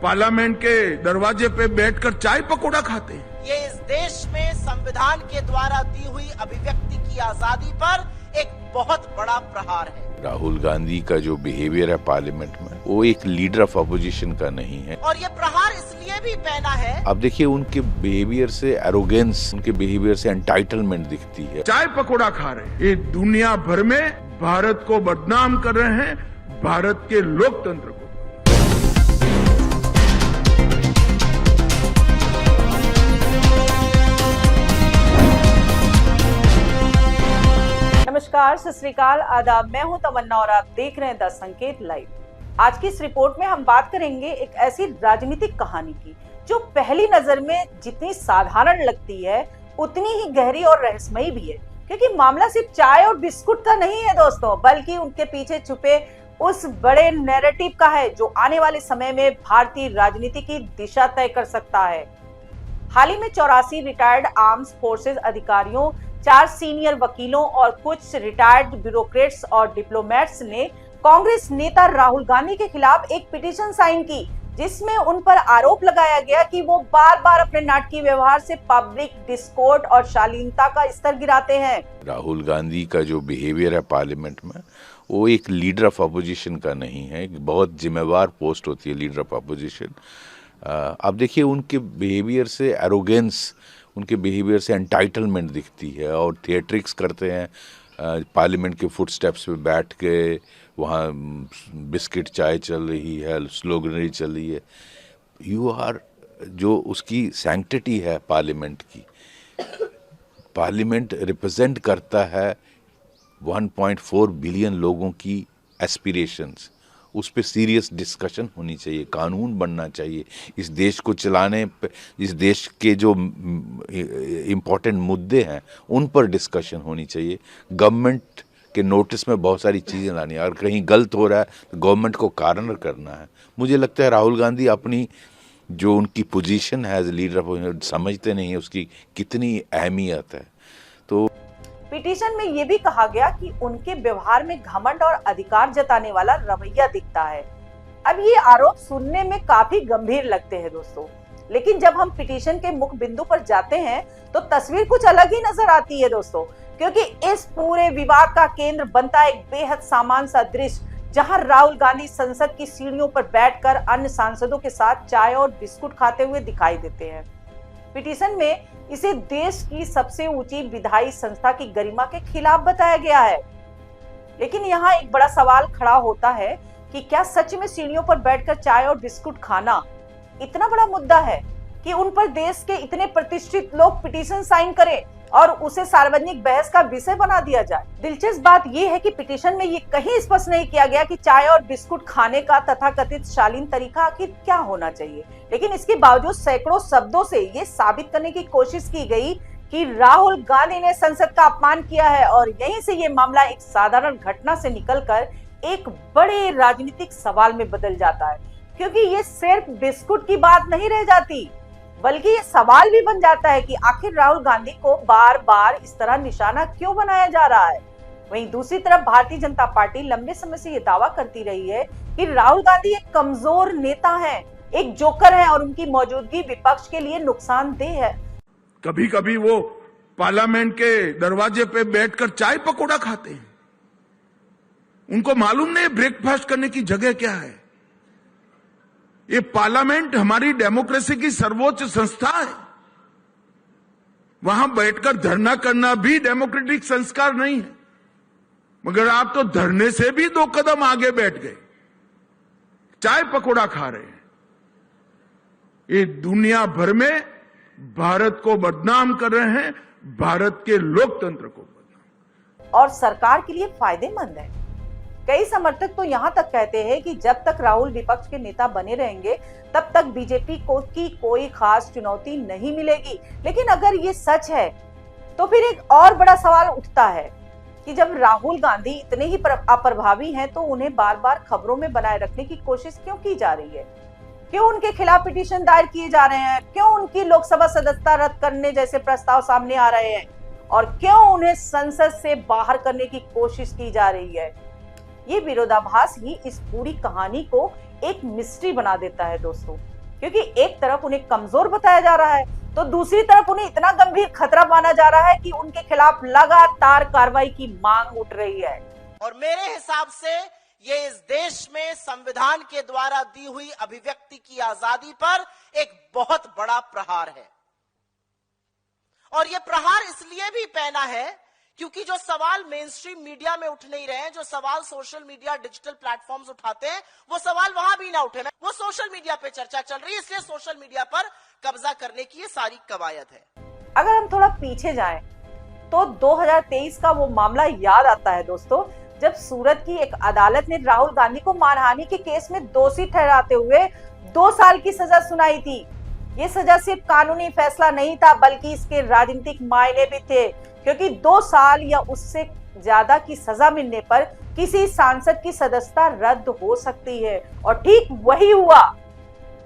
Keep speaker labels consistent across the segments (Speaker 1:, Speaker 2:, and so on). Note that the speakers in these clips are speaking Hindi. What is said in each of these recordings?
Speaker 1: पार्लियामेंट के दरवाजे पे बैठकर चाय पकौड़ा खाते हैं।
Speaker 2: ये इस देश में संविधान के द्वारा दी हुई अभिव्यक्ति की आजादी पर एक बहुत बड़ा प्रहार है।
Speaker 3: राहुल गांधी का जो बिहेवियर है पार्लियामेंट में, वो एक लीडर ऑफ अपोजिशन का नहीं है।
Speaker 2: और ये प्रहार इसलिए भी पहना है,
Speaker 3: अब देखिए उनके बिहेवियर से एरोगेंस, उनके बिहेवियर से एंटाइटलमेंट दिखती है।
Speaker 1: चाय पकौड़ा खा रहे हैं, ये दुनिया भर में भारत को बदनाम कर रहे हैं, भारत के लोकतंत्र को।
Speaker 4: नमस्कार, सत श्री अकाल, आदाब। मैं हूं तमन्ना और आप देख रहे हैं द संकेत लाइव। आज की इस रिपोर्ट में हम बात करेंगे एक ऐसी राजनीतिक कहानी की जो पहली नजर में जितनी साधारण लगती है उतनी ही गहरी और रहस्यमयी भी है। क्योंकि मामला सिर्फ चाय और बिस्कुट का नहीं है दोस्तों, बल्कि उनके पीछे छुपे उस बड़े नैरेटिव का है जो आने वाले समय में भारतीय राजनीति की दिशा तय कर सकता है। हाल ही में 84 रिटायर्ड आर्म्स फोर्सेज अधिकारियों, 4 सीनियर वकीलों और कुछ रिटायर्ड ब्यूरोक्रेट्स और डिप्लोमेट्स ने कांग्रेस नेता राहुल गांधी के खिलाफ एक पिटीशन साइन की, जिसमें उन पर आरोप लगाया गया कि वो बार बार अपने नाटकीय व्यवहार से पब्लिक डिस्कोर्ड और शालीनता का स्तर गिराते हैं।
Speaker 3: राहुल गांधी का जो बिहेवियर है पार्लियामेंट में, वो एक लीडर ऑफ अपोजिशन का नहीं है। एक बहुत जिम्मेवार पोस्ट होती है लीडर ऑफ अपोजिशन। अब देखिए उनके बिहेवियर से एरोगेंस, उनके बिहेवियर से एंटाइटलमेंट दिखती है और थिएट्रिक्स करते हैं। पार्लियामेंट के फुटस्टेप्स पे बैठ के वहाँ बिस्किट चाय चल रही है, स्लोगनरी चल रही है। यू आर जो उसकी सैंक्टिटी है पार्लियामेंट की, पार्लियामेंट रिप्रेजेंट करता है 1.4 बिलियन लोगों की एस्पिरेशंस। उस पर सीरियस डिस्कशन होनी चाहिए, कानून बनना चाहिए। इस देश को चलाने पे, इस देश के जो इम्पोर्टेंट मुद्दे हैं उन पर डिस्कशन होनी चाहिए। गवर्नमेंट के नोटिस में बहुत सारी चीज़ें लानी है, और कहीं गलत हो रहा है तो गवर्नमेंट को कार्नर करना है। मुझे लगता है राहुल गांधी अपनी जो उनकी पोजीशन है एज लीडर ऑफ, समझते नहीं है उसकी कितनी अहमियत है। तो
Speaker 4: पिटीशन में ये भी कहा गया कि उनके व्यवहार में घमंड और अधिकार जताने वाला रवैया दिखता है। अब ये आरोप सुनने में काफी गंभीर लगते हैं दोस्तों, लेकिन जब हम पिटीशन के मुख्य बिंदु पर जाते हैं तो तस्वीर कुछ अलग ही नजर आती है दोस्तों। क्योंकि इस पूरे विवाद का केंद्र बनता एक बेहद सामान्य सा दृश्य, जहां राहुल गांधी संसद की सीढ़ियों पर बैठकर अन्य सांसदों के साथ चाय और बिस्कुट खाते हुए दिखाई देते हैं। पिटीशन में इसे देश की सबसे ऊंची विधायी संस्था की गरिमा के खिलाफ बताया गया है। लेकिन यहाँ एक बड़ा सवाल खड़ा होता है कि क्या सच में सीढ़ियों पर बैठकर चाय और बिस्कुट खाना इतना बड़ा मुद्दा है कि उन पर देश के इतने प्रतिष्ठित लोग पिटीशन साइन करें और उसे सार्वजनिक बहस का विषय बना दिया जाए। दिलचस्प बात यह है कि पिटीशन में ये कहीं स्पष्ट नहीं किया गया कि चाय और बिस्कुट खाने का तथाकथित शालीन तरीका आखिर क्या होना चाहिए, लेकिन इसके बावजूद सैकड़ों शब्दों से ये साबित करने की कोशिश की गई कि राहुल गांधी ने संसद का अपमान किया है। और यहीं से ये मामला एक साधारण घटना से निकलकर एक बड़े राजनीतिक सवाल में बदल जाता है। क्योंकि ये सिर्फ बिस्कुट की बात नहीं रह जाती, बल्कि ये सवाल भी बन जाता है कि आखिर राहुल गांधी को बार बार इस तरह निशाना क्यों बनाया जा रहा है। वहीं दूसरी तरफ भारतीय जनता पार्टी लंबे समय से ये दावा करती रही है कि राहुल गांधी एक कमजोर नेता हैं, एक जोकर हैं और उनकी मौजूदगी विपक्ष के लिए नुकसानदेह है।
Speaker 1: कभी कभी वो पार्लियामेंट के दरवाजे पे बैठकर चाय पकौड़ा खाते हैं। उनको मालूम नहीं ब्रेकफास्ट करने की जगह क्या है। ये पार्लियामेंट हमारी डेमोक्रेसी की सर्वोच्च संस्था है। वहां बैठकर धरना करना भी डेमोक्रेटिक संस्कार नहीं है, मगर आप तो धरने से भी 2 कदम आगे बैठ गए, चाय पकौड़ा खा रहे हैं। ये दुनिया भर में भारत को बदनाम कर रहे हैं, भारत के लोकतंत्र को बदनाम,
Speaker 4: और सरकार के लिए फायदेमंद है। कई समर्थक तो यहाँ तक कहते हैं कि जब तक राहुल विपक्ष के नेता बने रहेंगे तब तक बीजेपी को की कोई खास चुनौती नहीं मिलेगी। लेकिन अगर ये सच है तो फिर एक और बड़ा सवाल उठता है कि जब राहुल गांधी इतने ही अप्रभावी हैं तो उन्हें बार बार खबरों में बनाए रखने की कोशिश क्यों की जा रही है? क्यों उनके खिलाफ पिटीशन दायर किए जा रहे हैं? क्यों उनकी लोकसभा सदस्यता रद्द करने जैसे प्रस्ताव सामने आ रहे हैं? और क्यों उन्हें संसद से बाहर करने की कोशिश की जा रही है? ये विरोधाभास ही इस पूरी कहानी को एक मिस्ट्री बना देता है दोस्तों। क्योंकि एक तरफ उन्हें कमजोर बताया जा रहा है तो दूसरी तरफ उन्हें इतना गंभीर खतरा माना जा रहा है कि उनके खिलाफ लगातार कार्रवाई की मांग उठ रही है।
Speaker 2: और मेरे हिसाब से ये इस देश में संविधान के द्वारा दी हुई अभिव्यक्ति की आजादी पर एक बहुत बड़ा प्रहार है। और ये प्रहार इसलिए भी पहना है क्योंकि जो सवाल मेन स्ट्रीम मीडिया में उठ नहीं रहे हैं, जो सवाल सोशल मीडिया डिजिटल प्लेटफॉर्म्स उठाते हैं, वो सवाल वहां भी ना उठे। वो सोशल मीडिया पे चर्चा चल रही है, इसलिए सोशल मीडिया पर कब्जा करने की ये सारी कवायद है।
Speaker 4: अगर हम थोड़ा पीछे जाएं तो 2023 का वो मामला याद आता है दोस्तों, जब सूरत की एक अदालत ने राहुल गांधी को मानहानि के केस में दोषी ठहराते हुए 2 साल की सजा सुनाई थी। ये सजा सिर्फ कानूनी फैसला नहीं था बल्कि इसके राजनीतिक मायने भी थे, क्योंकि 2 साल या उससे ज्यादा की सजा मिलने पर किसी सांसद की सदस्यता रद्द हो सकती है। और ठीक वही हुआ।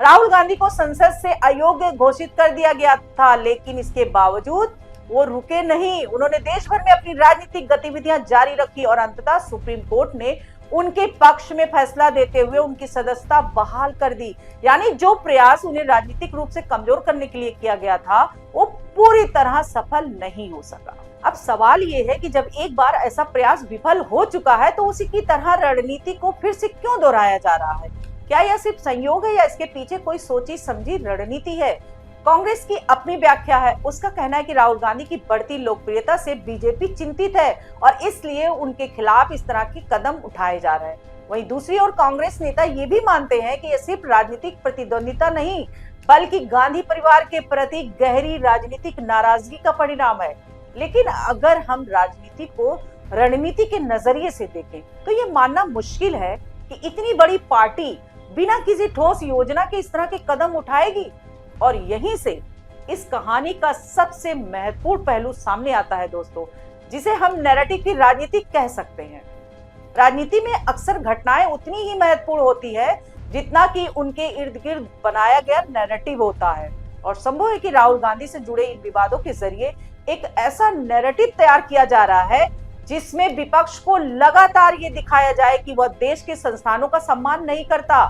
Speaker 4: राहुल गांधी को संसद से अयोग्य घोषित कर दिया गया था, लेकिन इसके बावजूद वो रुके नहीं। उन्होंने देश भर में अपनी राजनीतिक गतिविधियां जारी रखी और अंततः सुप्रीम कोर्ट ने उनके पक्ष में फैसला देते हुए उनकी सदस्यता बहाल कर दी। यानी जो प्रयास उन्हें राजनीतिक रूप से कमजोर करने के लिए किया गया था वो पूरी तरह सफल नहीं हो सका। अब सवाल ये है कि जब एक बार ऐसा प्रयास विफल हो चुका है तो उसी की तरह रणनीति को फिर से क्यों दोहराया जा रहा है? क्या यह सिर्फ संयोग है या इसके पीछे कोई सोची समझी रणनीति है? कांग्रेस की अपनी व्याख्या है। उसका कहना है कि राहुल गांधी की बढ़ती लोकप्रियता से बीजेपी चिंतित है और इसलिए उनके खिलाफ इस तरह के कदम उठाए जा रहे हैं। वहीं दूसरी ओर कांग्रेस नेता ये भी मानते हैं कि यह सिर्फ राजनीतिक प्रतिद्वंदिता नहीं बल्कि गांधी परिवार के प्रति गहरी राजनीतिक नाराजगी का परिणाम है। लेकिन अगर हम राजनीति को रणनीति के नजरिए से देखें तो ये मानना मुश्किल है कि इतनी बड़ी पार्टी बिना किसी ठोस योजना के इस तरह के कदम उठाएगी। और यहीं से इस कहानी का सबसे महत्वपूर्ण पहलू सामने आता है दोस्तों, जिसे हम नैरेटिव की राजनीति कह सकते हैं। राजनीति में अक्सर घटनाएं उतनी ही महत्वपूर्ण होती है जितना कि उनके इर्द गिर्द बनाया गया नैरेटिव होता है। और संभव है कि राहुल गांधी से जुड़े इन विवादों के जरिए एक ऐसा नैरेटिव तैयार किया जा रहा है जिसमें विपक्ष को लगातार ये दिखाया जाए कि वह देश के संस्थानों का सम्मान नहीं करता।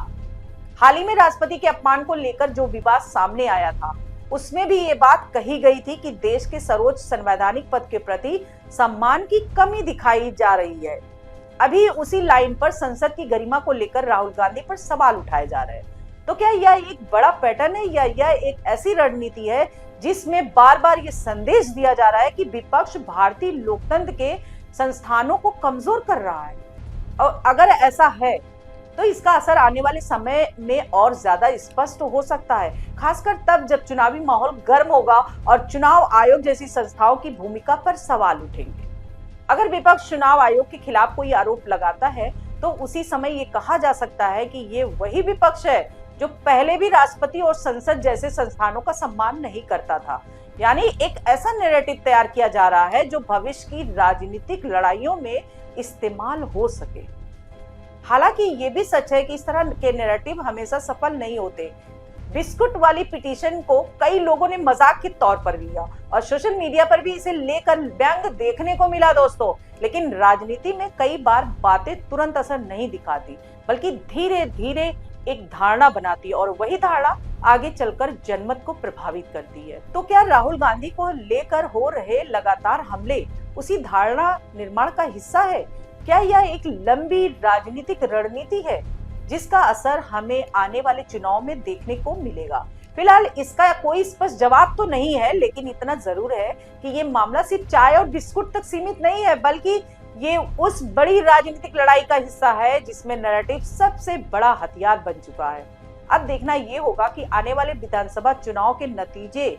Speaker 4: हाल ही में राष्ट्रपति के अपमान को लेकर जो विवाद सामने आया था उसमें भी ये बात कही गई थी कि देश के सर्वोच्च संवैधानिक पद के प्रति सम्मान की कमी दिखाई जा रही है। अभी उसी लाइन पर संसद की गरिमा को लेकर राहुल गांधी पर सवाल उठाए जा रहे हैं। तो क्या यह एक बड़ा पैटर्न है या यह एक ऐसी रणनीति है जिसमें बार बार ये संदेश दिया जा रहा है कि विपक्ष भारतीय लोकतंत्र के संस्थानों को कमजोर कर रहा है? और अगर ऐसा है तो इसका असर आने वाले समय में और ज्यादा स्पष्ट हो सकता है, खासकर तब जब चुनावी माहौल गर्म होगा और चुनाव आयोग जैसी संस्थाओं की भूमिका पर सवाल उठेंगे। अगर विपक्ष चुनाव आयोग के खिलाफ कोई आरोप लगाता है तो उसी समय ये कहा जा सकता है कि ये वही विपक्ष है जो पहले भी राष्ट्रपति और संसद जैसे संस्थानों का सम्मान नहीं करता था। यानी एक ऐसा नैरेटिव तैयार किया जा रहा है जो भविष्य की राजनीतिक लड़ाइयों में इस्तेमाल हो सके। हालांकि ये भी सच है कि इस तरह के नैरेटिव हमेशा सफल नहीं होते। बिस्कुट वाली पिटीशन को कई लोगों ने मजाक के तौर पर लिया और सोशल मीडिया पर भी इसे लेकर व्यंग देखने को मिला दोस्तों। लेकिन राजनीति में कई बार बातें तुरंत असर नहीं दिखाती बल्कि धीरे धीरे एक धारणा बनाती है और वही धारणा आगे चलकर जनमत को प्रभावित करती है। तो क्या राहुल गांधी को लेकर हो रहे लगातार हमले उसी धारणा निर्माण का हिस्सा है? क्या यह एक लंबी राजनीतिक रणनीति है जिसका असर हमें आने वाले चुनाव में देखने को मिलेगा? फिलहाल इसका कोई स्पष्ट जवाब तो नहीं है, लेकिन इतना जरूर है कि ये मामला सिर्फ चाय और बिस्कुट तक सीमित नहीं है बल्कि ये उस बड़ी राजनीतिक लड़ाई का हिस्सा है जिसमें नैरेटिव सबसे बड़ा हथियार बन चुका है। अब देखना ये होगा कि आने वाले विधानसभा चुनाव के नतीजे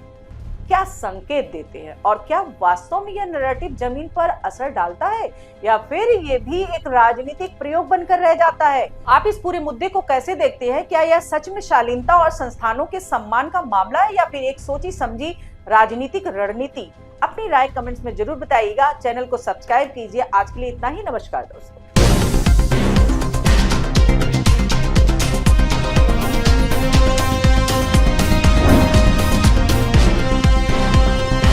Speaker 4: क्या संकेत देते हैं और क्या वास्तव में यह नैरेटिव जमीन पर असर डालता है या फिर ये भी एक राजनीतिक प्रयोग बनकर रह जाता है। आप इस पूरे मुद्दे को कैसे देखते हैं? क्या यह सच में शालीनता और संस्थानों के सम्मान का मामला है या फिर एक सोची समझी राजनीतिक रणनीति? अपनी राय कमेंट्स में जरूर बताइएगा। चैनल को सब्सक्राइब कीजिए। आज के लिए इतना ही। नमस्कार दोस्तों।